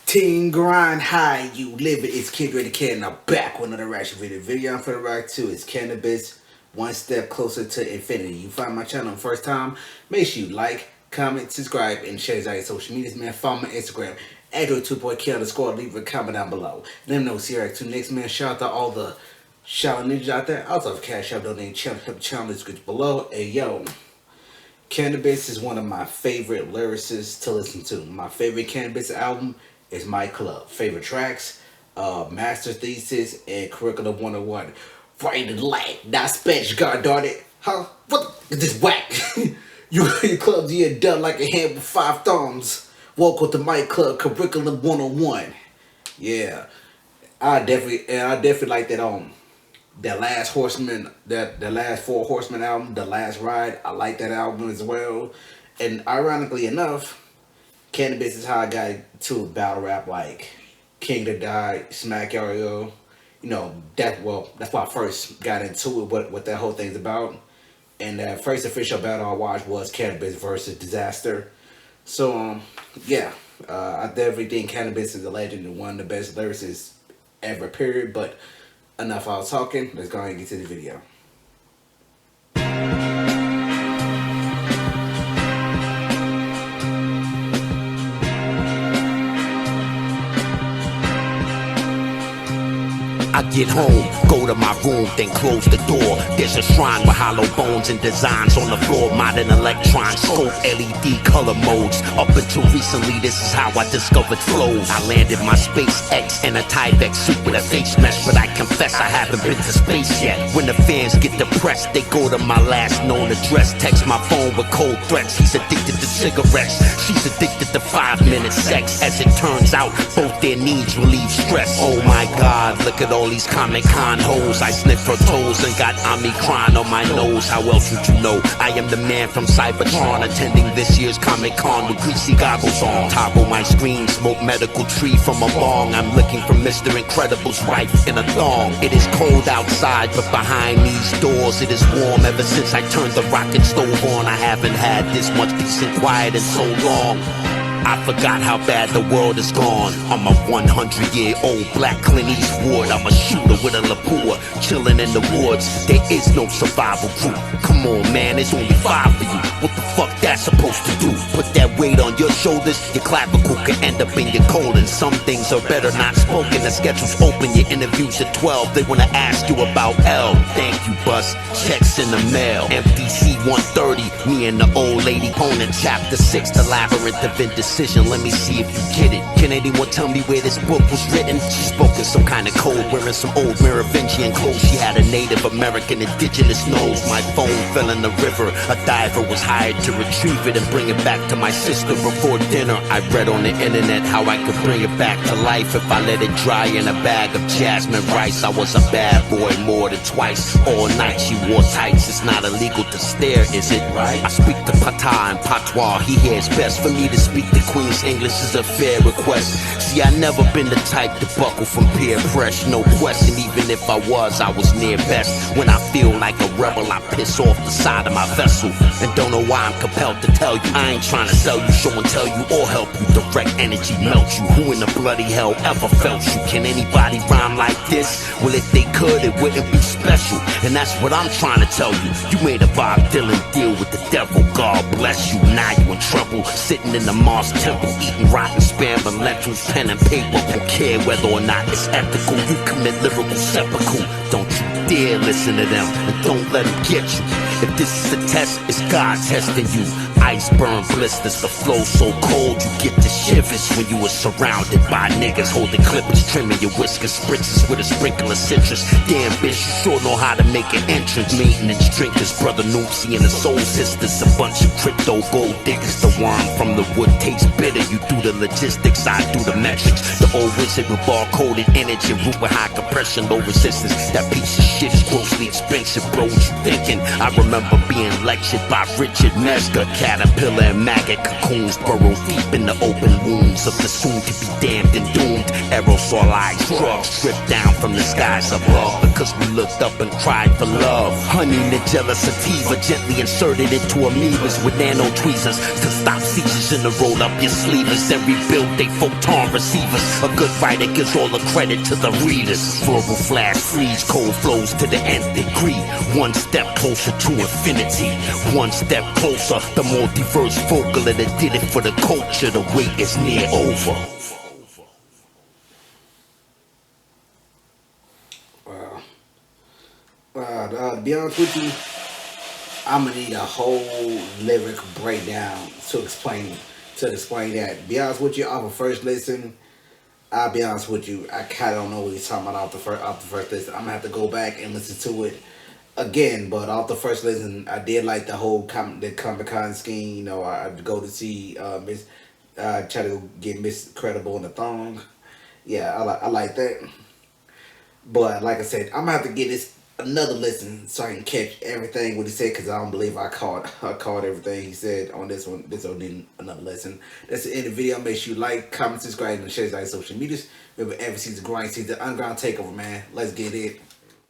Team grind high, you live it. It's Kid Ready Kid, and I'm back with another reaction video. The video I'm finna react to is Canibus, One Step Closer to Infinity. You find my channel the first time, make sure you like, comment, subscribe, and share it out your social medias, man. Follow my Instagram, Android2.K_. Leave a comment down below. Let me know what's here to next, man. Shout out to all the shout ninjas out there. Also have Cash App donating channel, help the channel description below. Hey yo, Canibus is one of my favorite lyricists to listen to. My favorite Canibus album is My Club. Favorite tracks, Master Thesis and Curriculum 101. Right and light, not Spanish, god darn it. Huh? What is this whack? Your clubs, you're done like a hand with 5 thumbs. Welcome to My Club, Curriculum 101. Yeah, I definitely like that that last Horseman, that the last 4 Horsemen album, The Last Ride. I like that album as well. And ironically enough, Canibus is how I got to battle rap like King to Die, Smack Yario. You know, that's why I first got into it, what that whole thing's about. And that first official battle I watched was Canibus versus Disaster. So yeah, I definitely think Canibus is a legend and one of the best lyricists ever, period. But enough all talking, let's go ahead and get to the video. I get home, go to my room, then close the door. There's a shrine with hollow bones and designs on the floor. Modern electrons, scope LED color modes. Up until recently, this is how I discovered flows. I landed my SpaceX in a Tyvek suit with a face mesh, but I confess I haven't been to space yet. When the fans get depressed, they go to my last known address. Text my phone with cold threats. He's addicted to cigarettes. She's addicted to 5-minute sex. As it turns out, both their needs relieve stress. Oh my God, look at all these Comic-Con hoes. I sniff her toes and got Omicron on my nose. How else would you know? I am the man from Cybertron, attending this year's Comic-Con with greasy goggles on. Toggle my screen, smoke medical tree from a bong. I'm looking for Mr. Incredible's wife in a thong. It is cold outside, but behind these doors it is warm. Ever since I turned the rocket stove on, I haven't had this much peace and quiet in so long. I forgot how bad the world has gone. I'm a 100-year-old black Clint Eastwood. I'm a shooter with a Lapua, chilling in the woods. There is no survival crew. Come on, man, there's only 5 of you. What the fuck that's supposed to do? Put that weight on your shoulders, your clavicle can end up in your colon. Some things are better not spoken. The schedule's open, your interview's at 12. They wanna ask you about L. Thank you, bus. Checks in the mail. MDC 130, me and the old lady Conan. Chapter 6, the labyrinth of indecision. Let me see if you get it. Can anyone tell me where this book was written? She spoke in some kind of code, wearing some old Merovingian clothes. She had a Native American indigenous nose. My phone fell in the river. A diver was hired to retrieve it and bring it back to my sister before dinner. I read on the internet how I could bring it back to life if I let it dry in a bag of jasmine rice. I was a bad boy more than twice. All night she wore tights. It's not illegal to stare, is it right? I speak the Pata and Patois. He hears best for me to speak the Queen's English is a fair request. See, I never been the type to buckle from peer pressure, no question. Even if I was near best. When I feel like a rebel, I piss off the side of my vessel. And don't know why I'm compelled to tell you. I ain't trying to sell you, show and tell you, or help you. Direct energy melt you. Who in the bloody hell ever felt you? Can anybody rhyme like this? Well, if they could, it wouldn't be special. And that's what I'm trying to tell you. You made a Bob Dylan deal with the devil. God bless you. Now you in trouble. Sitting in the Mars temple, eating rotten spam and lentils, pen and paper. Who care whether or not it's ethical? You commit lyrical seppuku. Don't you dare listen to them, and don't let them get you. If this is a test, it's God testing you. Ice burn blisters, the flow so cold you get the shivers when you were surrounded by niggas holding clippers, trimming your whiskers, spritzes with a sprinkle of citrus. Damn bitch, you sure know how to make an entrance. Maintenance drinkers, brother Noopsy and the soul sisters, a bunch of crypto gold diggers. The worm from the wood tastes bitter. You do the logistics, I do the metrics. The old wizard with bar-coded energy, root with high compression, low resistance. That piece of shit is grossly expensive, bro. What you thinking? I remember being lectured by Richard Nestor. Caterpillar and maggot cocoons burrow deep in the open wounds of the soon-to-be damned and doomed. Aerosolized drugs stripped down from the skies above because we looked up and cried for love. Honey Nigella sativa gently inserted into amoebas with nano tweezers to stop seizures and to roll up your sleeves. Then rebuild they photon receivers. A good writer gives all the credit to the readers. Verbal flash freeze, cold flows to the nth degree. One step closer to infinity. One step closer, the multiverse vocal that did it for the culture. The wait is near over. To be honest with you, I'm gonna need a whole lyric breakdown to explain that. To be honest with you, off of first listen, I'll be honest with you, I kind of don't know what he's talking about off the first listen. I'm gonna have to go back and listen to it again. But off the first listen, I did like the whole the Comic-Con scheme. You know, I'd go to see try to go get Miss Credible in the thong. Yeah, I like that. But like I said, I'm gonna have to get this another listen so I can catch everything what he said, because I don't believe I caught everything he said on this one. This one didn't another lesson. That's the end of the video. Make sure you like, comment, subscribe, and share your social medias. Remember, every season grind, season underground takeover, man. Let's get it.